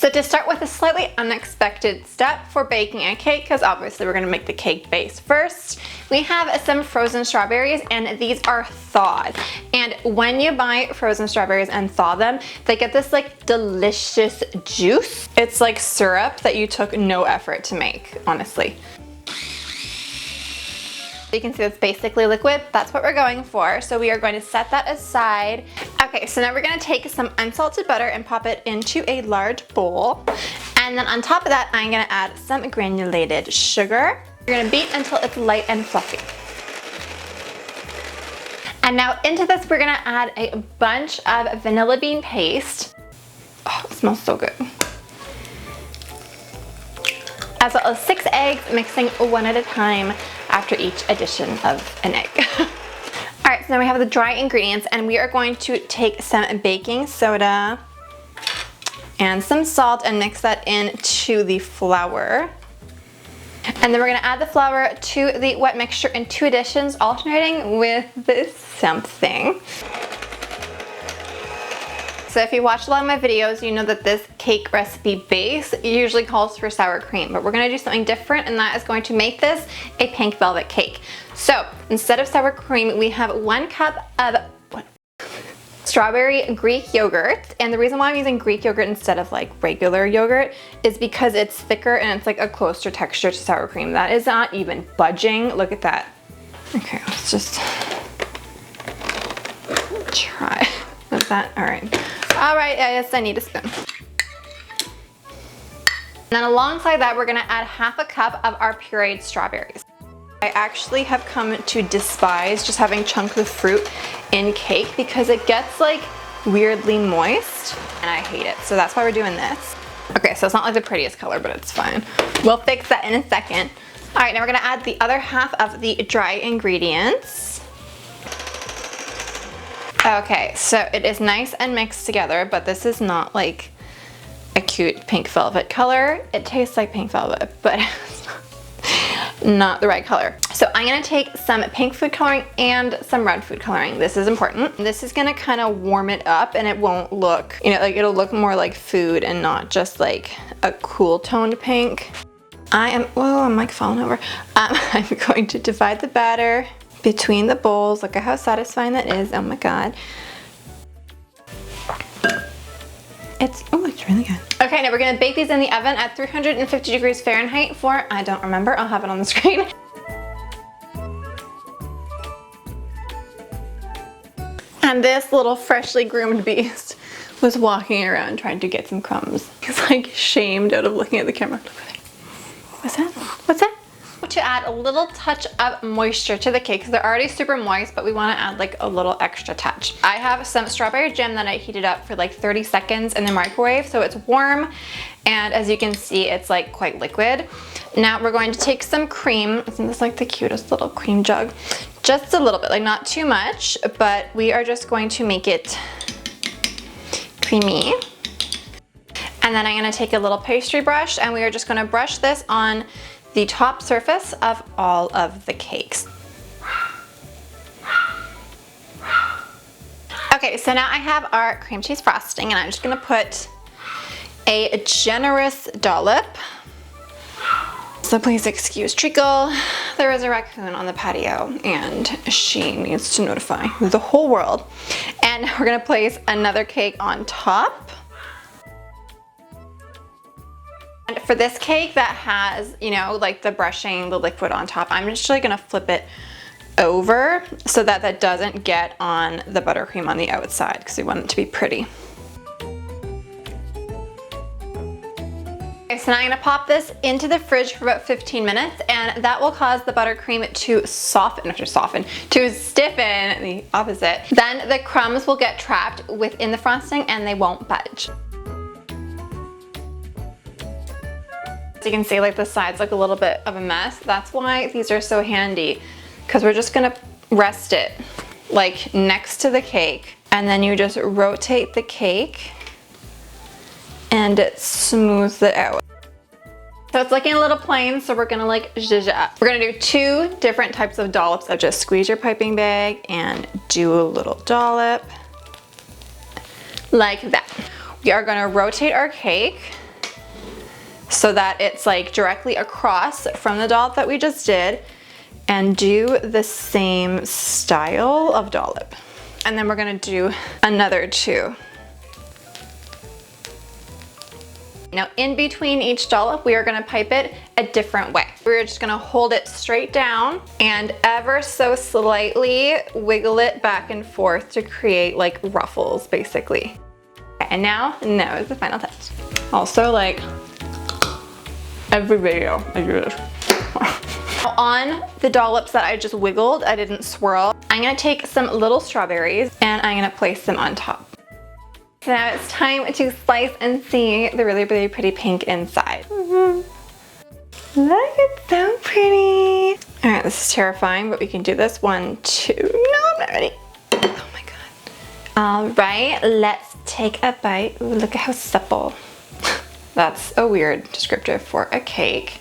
So to start with a slightly unexpected step for baking a cake, because obviously we're gonna make the cake base first, we have some frozen strawberries, and these are thawed. And when you buy frozen strawberries and thaw them, they get this like delicious juice. It's like syrup that you took no effort to make, honestly. You can see it's basically liquid. That's what we're going for. So we are going to set that aside. Okay, so now we're gonna take some unsalted butter and pop it into a large bowl. And then on top of that, I'm gonna add some granulated sugar. You're gonna beat until it's light and fluffy. And now into this, we're gonna add a bunch of vanilla bean paste. Oh, it smells so good. As well as 6 eggs, mixing one at a time after each addition of an egg. All right, so now we have the dry ingredients, and we are going to take some baking soda and some salt and mix that into the flour. And then we're gonna add the flour to the wet mixture in 2 additions, alternating with this something. So if you watch a lot of my videos, you know that this cake recipe base usually calls for sour cream, but we're gonna do something different, and that is going to make this a pink velvet cake. So instead of sour cream, we have 1 cup of strawberry Greek yogurt. And the reason why I'm using Greek yogurt instead of like regular yogurt is because it's thicker and it's like a closer texture to sour cream. That is not even budging. Look at that. Okay, let's just try. Is that all right? All right, yes, I need a spoon. And then alongside that, we're gonna add half a cup of our pureed strawberries. I actually have come to despise just having chunks of fruit in cake because it gets like weirdly moist and I hate it. So that's why we're doing this. Okay, so it's not like the prettiest color, but it's fine. We'll fix that in a second. All right, now we're gonna add the other half of the dry ingredients. Okay, so it is nice and mixed together, but this is not like a cute pink velvet color. It tastes like pink velvet, but it's not the right color. So I'm gonna take some pink food coloring and some red food coloring. This is important. This is gonna kind of warm it up, and it won't look, you know, like it'll look more like food and not just like a cool toned pink. I'm like falling over. I'm going to divide the batter between the bowls. Look at how satisfying that is. Oh my god. It's really good. Okay, now we're gonna bake these in the oven at 350 degrees Fahrenheit for, I don't remember, I'll have it on the screen. And this little freshly groomed beast was walking around trying to get some crumbs. He's like shamed out of looking at the camera. What's that? What's that? To add a little touch of moisture to the cake, because they're already super moist, but we want to add like a little extra touch. I have some strawberry jam that I heated up for like 30 seconds in the microwave, so it's warm, and as you can see, it's like quite liquid. Now we're going to take some cream. Isn't this like the cutest little cream jug? Just a little bit, like not too much, but we are just going to make it creamy. And then I'm going to take a little pastry brush, and we are just going to brush this on the top surface of all of the cakes. Okay, so now I have our cream cheese frosting, and I'm just gonna put a generous dollop. So please excuse Treacle. There is a raccoon on the patio, and she needs to notify the whole world. And we're gonna place another cake on top. And for this cake that has, you know, like the brushing, the liquid on top, I'm actually gonna flip it over so that that doesn't get on the buttercream on the outside, because we want it to be pretty. Okay, so now I'm gonna pop this into the fridge for about 15 minutes, and that will cause the buttercream to stiffen, the opposite. Then the crumbs will get trapped within the frosting and they won't budge. So you can see like the sides look a little bit of a mess. That's why these are so handy, because we're just gonna rest it like next to the cake, and then you just rotate the cake and it smooths it out. So it's looking a little plain, so we're gonna like zhuzh it up. We're gonna do 2 different types of dollops. So just squeeze your piping bag and do a little dollop like that. We are gonna rotate our cake so that it's like directly across from the dollop that we just did, and do the same style of dollop. And then we're gonna do another 2. Now in between each dollop, we are gonna pipe it a different way. We're just gonna hold it straight down and ever so slightly wiggle it back and forth to create like ruffles, basically. And now is the final touch. Also, like, every video I do this. On the dollops that I just wiggled, I didn't swirl, I'm gonna take some little strawberries and I'm gonna place them on top. So now it's time to slice and see the really, really pretty pink inside. Look, it's so pretty. All right, this is terrifying, but we can do this. 1, 2, no, I'm not ready. Oh my God. All right, let's take a bite. Ooh, look at how supple. That's a weird descriptor for a cake.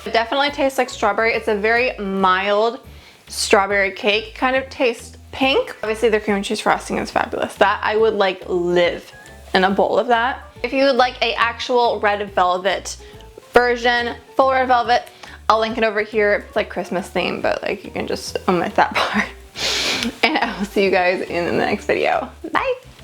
It definitely tastes like strawberry. It's a very mild strawberry cake. Kind of tastes pink. Obviously the cream cheese frosting is fabulous. That I would like live in a bowl of that. If you would like a actual red velvet version, full red velvet, I'll link it over here. It's like Christmas theme, but like you can just omit that part. And I will see you guys in the next video. Bye.